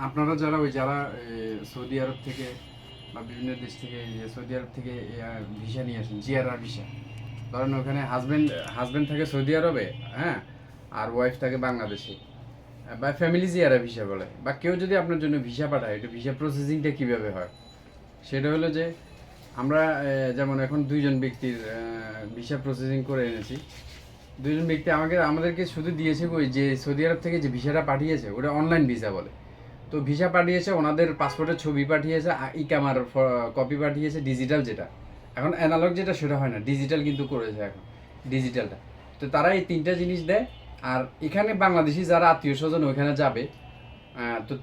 আপনারা যারা সৌদি আরব থেকে বা বিভিন্ন দেশ থেকে সৌদি আরব থেকে ভিসা নিয়ে আসেন, জিআরআর ভিসা, ধরেন ওখানে হাজবেন্ড থাকে সৌদি আরবে, হ্যাঁ, আর ওয়াইফ থাকে বাংলাদেশে, বা ফ্যামিলি জিআরআর ভিসা বলে, বা কেউ যদি আপনার জন্য ভিসা পাঠায়, এটা ভিসা প্রসেসিংটা কীভাবে হয় সেটা হলো যে আমরা যেমন এখন দুইজন ব্যক্তির ভিসা প্রসেসিং করে এনেছি। দুইজন ব্যক্তি আমাদেরকে শুধু দিয়েছে ওই যে সৌদি আরব থেকে যে ভিসাটা পাঠিয়েছে ওটা অনলাইন ভিসা বলে। তো ভিসা পাঠিয়েছে, ওনাদের পাসপোর্টের ছবি পাঠিয়েছে, ইকামার কপি পাঠিয়েছে, ডিজিটাল যেটা, এখন অ্যানালগ যেটা সেটা হয় না, ডিজিটাল কিন্তু করেছে এখন ডিজিটালটা। তো তারা এই তিনটা জিনিস দেয়। আর এখানে বাংলাদেশি যারা আত্মীয় স্বজন ওইখানে যাবে, তো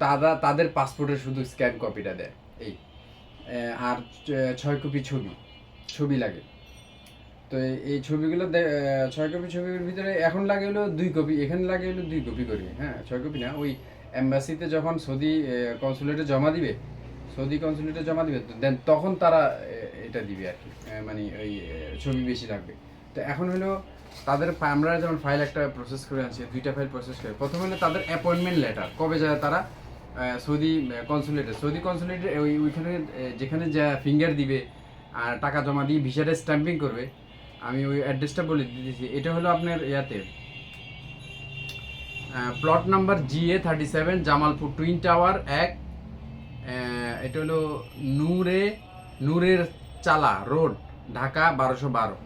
তাদের পাসপোর্টের শুধু স্ক্যান কপিটা দেয় এই, আর 6 কপি ছবি লাগে। তো এই ছবিগুলো 6 কপি ছবির ভিতরে এখন লাগে হলো 2 কপি, এখানে লাগে হলো 2 কপি করে, হ্যাঁ 6 কপি না, ওই এম্বাসিতে যখন সৌদি কনসুলেটে জমা দিবে, তো দেন তখন তারা এটা দিবে আর কি, মানে ওই ছবি বেশি লাগবে। তো এখন হলো তাদের আমরা যেমন ফাইল একটা প্রসেস করে আনছি, 2টা ফাইল প্রসেস করে, প্রথম হলো তাদের অ্যাপয়েন্টমেন্ট লেটার, কবে যায় তারা সৌদি কনসুলেটে ওইখানে যেখানে যা ফিঙ্গার দিবে আর টাকা জমা দিয়ে ভিসাটা স্ট্যাম্পিং করবে। আমি ওই অ্যাড্রেসটা বলে দিতেছি, এটা হলো আপনার ইয়াতে plot number GA37 Jamalpur twin tower 1, এটা হলো নূরের চালা রোড, ঢাকা 1212।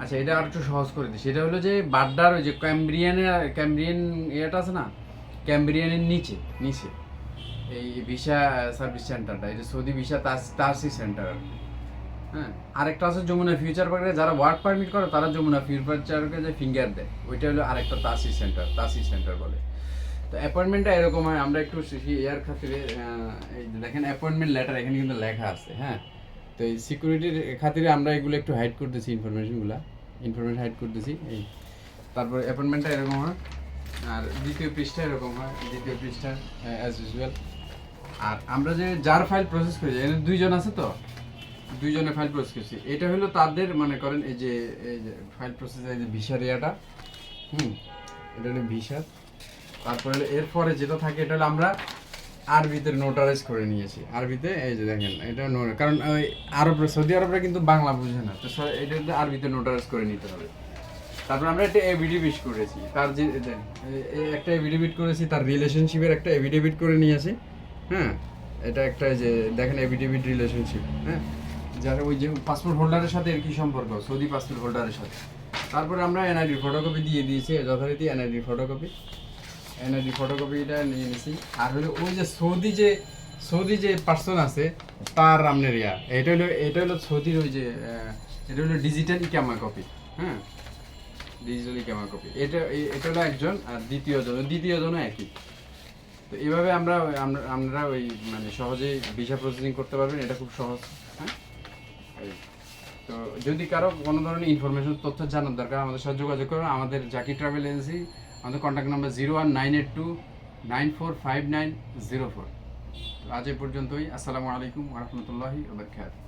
আচ্ছা, এটা আর একটু সহজ করে দিচ্ছি, এটা হলো যে বাড্ডার ওই যে ক্যাম্ব্রিয়ান ইয়েটা আছে না, ক্যাম্ব্রিয়ানের নিচে এই ভিসা সার্ভিস সেন্টারটা, এটা সৌদি ভিসা তাসি সেন্টার আর কি। হ্যাঁ, আরেকটা আছে যমুনা ফিউচার পার্কে, যারা ওয়ার্ক পারমিট করে তারা যমুনা ফিউচারকে যে ফিঙ্গার দেয়, ওইটা হলো আরেকটা তাসি সেন্টার বলে। তো অ্যাপয়েন্টমেন্টটা এরকম হয়, আমরা একটু এর খাতিরে এই দেখেন অ্যাপয়েন্টমেন্ট লেটার এখানে কিন্তু লেখা আছে, হ্যাঁ। তো এই সিকিউরিটির খাতিরে আমরা এগুলো একটু হাইড করতেছি, ইনফরমেশন হাইড করতেছি এই। তারপর অ্যাপয়েন্টমেন্টটা এরকম হয়, আর দ্বিতীয় পৃষ্ঠা এরকম হয়, দ্বিতীয় পৃষ্ঠা অ্যাজ ইউজুয়াল। আর আমরা যে যার ফাইল প্রসেস করি, এখানে 2 জন আছে, তো 2 জনের ফাইল প্রসেস করছি, এটা হলো তাদের মনে করেন এই যে ফাইল প্রসেস, এই যে ভিসার ইয়েটা, এটা হলো ভিসা। তারপরে এরপরে যেটা থাকে এটা হলো আমরা আরবিতে নোটারাইজ করে নিয়েছি, আরবিতে এই যে দেখেন এটা কারণ ওই সৌদি আরবরা কিন্তু বাংলা বুঝে না, তো এটা আরবিতে নোটারাইজ করে নিতে হবে। তারপর আমরা একটা এভিডেভিট করেছি, তার যে একটা এভিডেভিট করেছি, তার রিলেশনশিপের একটা এভিডেভিট করে নিয়েছি, হ্যাঁ। এটা একটা যে দেখেন এভিডেভিট রিলেশনশিপ, হ্যাঁ, যার ওই যে পাসপোর্ট হোল্ডারের সাথে এর কি সম্পর্ক, সৌদি পাসপোর্ট হোল্ডারের সাথে। তারপরে আমরা এনআইডির ফটোকপি দিয়ে দিয়েছি, যথারীতি এনআইডির ফটোকপিটা নিয়ে নিয়েছি। আর হলো ওই যে সৌদি যে পার্সন আছে তার আপনার এটা হলো সৌদির ওই যে এটা হলো ডিজিটাল ইকামা কপি, হ্যাঁ, ডিজিটাল ইকামা কপি। এটা হলো একজন, আর দ্বিতীয় জন একই। তো এইভাবে আমরা ওই মানে সহজেই ভিসা প্রসেসিং করতে পারবেন, এটা খুব সহজ, হ্যাঁ। তো যদি কারো কোনো ধরনের ইনফরমেশন তথ্য জানার দরকার, আমাদের সাথে যোগাযোগ করুন। আমাদের জাকি ট্রাভেল এজেন্সি, আমাদের কন্ট্যাক্ট নাম্বার 01982945904। তো আজ এ পর্যন্তই। আসসালামু আলাইকুম ওয়া রাহমাতুল্লাহি ওয়া বারাকাতুহু।